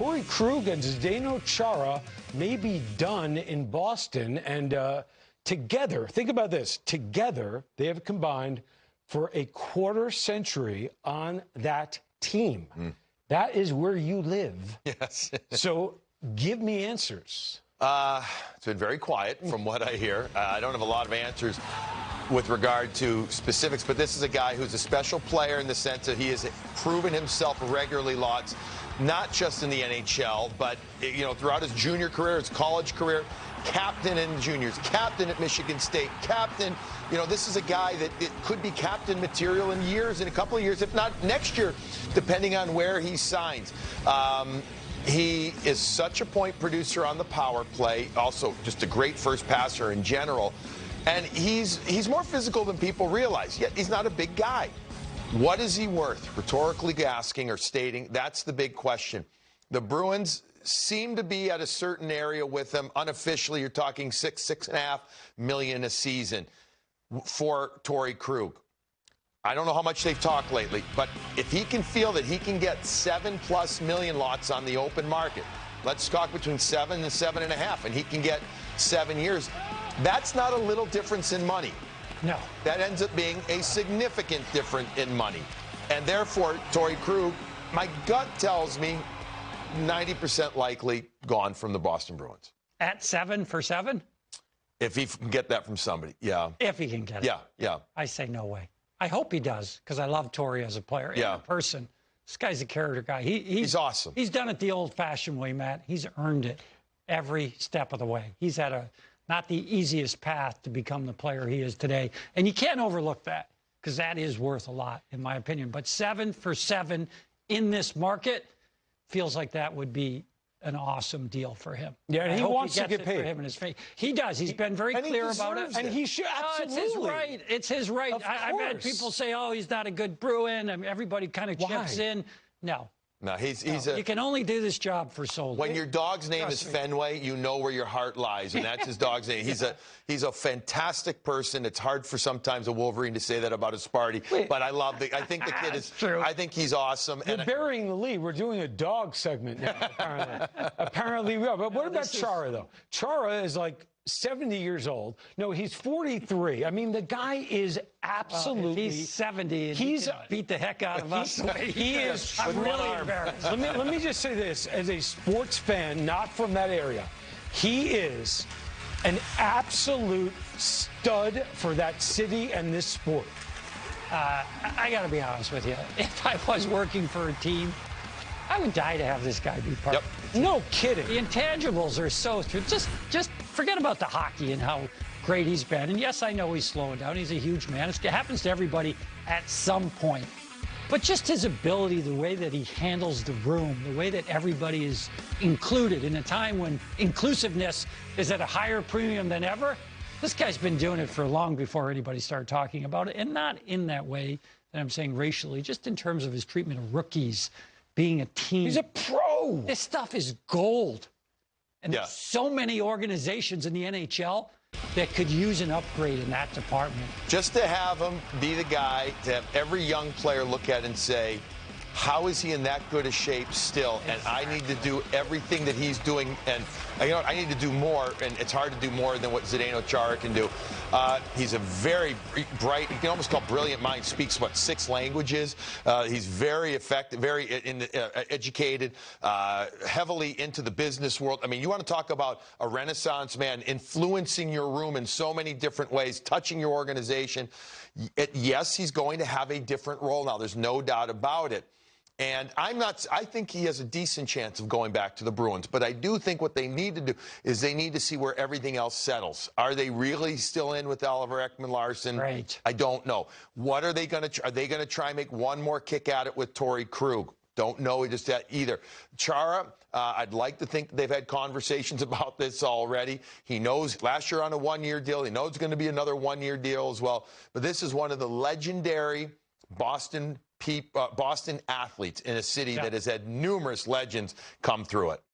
Torey Krug and Zdeno Chara may be done in Boston, and together, think about this, together they have combined for a quarter century on that team. That is where you live. Yes. So give me answers. It's been very quiet from what I hear. I don't have a lot of answers with regard to specifics, but this is a guy who's a special player in the sense that he has proven himself regularly lots, not just in the NHL, but throughout his junior career, his college career, captain in juniors, captain at Michigan State, captain. This is a guy that it could be captain material in years, in a couple of years, if not next year, depending on where he signs. He is such a point producer on the power play, also just a great first passer in general. And he's more physical than people realize, yet he's not a big guy. What is he worth? Rhetorically asking or stating, that's the big question. The Bruins seem to be at a certain area with him. Unofficially, you're talking $6.5 million a season for Torey Krug. I don't know how much they've talked lately, but if he can feel that he can get $7+ million lots on the open market, let's talk between 7 and 7.5, and he can get 7 years. That's not a little difference in money. No. That ends up being a significant difference in money. And therefore, Torey Krug, my gut tells me 90% likely gone from the Boston Bruins. At 7 for 7? If he can get that from somebody, yeah. If he can get it. Yeah. I say no way. I hope he does, because I love Torey as a player and a person. This guy's a character guy. He's awesome. He's done it the old-fashioned way, Matt. He's earned it every step of the way. He's had not the easiest path to become the player he is today. And you can't overlook that, because that is worth a lot, in my opinion. But 7 for 7 in this market feels like that would be an awesome deal for him. Yeah, and he wants to get paid. For him and his face. He does. He's been very clear about it. And he should, absolutely. It's his right. It's his right. I've had people say, oh, he's not a good Bruin. I mean, everybody kind of chips in. No. No, you can only do this job for so long. When your dog's name is Fenway, you know where your heart lies, and that's his dog's name. He's a fantastic person. It's hard for sometimes a Wolverine to say that about a Sparty, but I think the kid is true. I think he's awesome. You're burying the lead. We're doing a dog segment now, apparently. Apparently we are. But what about Chara, though? Chara is like 70 years old. No, he's 43. I mean, the guy is absolutely... if he's 70 and he can beat the heck out of us. He is... I'm really embarrassed. Let me just say this. As a sports fan, not from that area, he is an absolute stud for that city and this sport. I got to be honest with you. If I was working for a team, I would die to have this guy be part of it. No kidding. The intangibles are so true. Just forget about the hockey and how great he's been. And yes, I know he's slowing down. He's a huge man. It happens to everybody at some point. But just his ability, the way that he handles the room, the way that everybody is included in a time when inclusiveness is at a higher premium than ever, this guy's been doing it for long before anybody started talking about it. And not in that way that I'm saying racially, just in terms of his treatment of rookies, being a team. He's a pro. This stuff is gold. And there's so many organizations in the NHL that could use an upgrade in that department. Just to have him be the guy, to have every young player look at and say, how is he in that good a shape still? And I need to do everything that he's doing. And I need to do more. And it's hard to do more than what Zdeno Chara can do. He's a very bright, you can almost call brilliant mind. Speaks, 6 languages. He's very effective, very educated, heavily into the business world. I mean, you want to talk about a Renaissance man influencing your room in so many different ways, touching your organization. Yes, he's going to have a different role now. There's no doubt about it. And I think he has a decent chance of going back to the Bruins. But I do think what they need to do is they need to see where everything else settles. Are they really still in with Oliver Ekman-Larsson? Right. I don't know. What are they going to are they going to try and make one more kick at it with Torey Krug? Don't know just that either. Chara, I'd like to think they've had conversations about this already. He knows last year on a 1-year deal. He knows it's going to be another 1-year deal as well. But this is one of the legendary Boston athletes in a city that has had numerous legends come through it.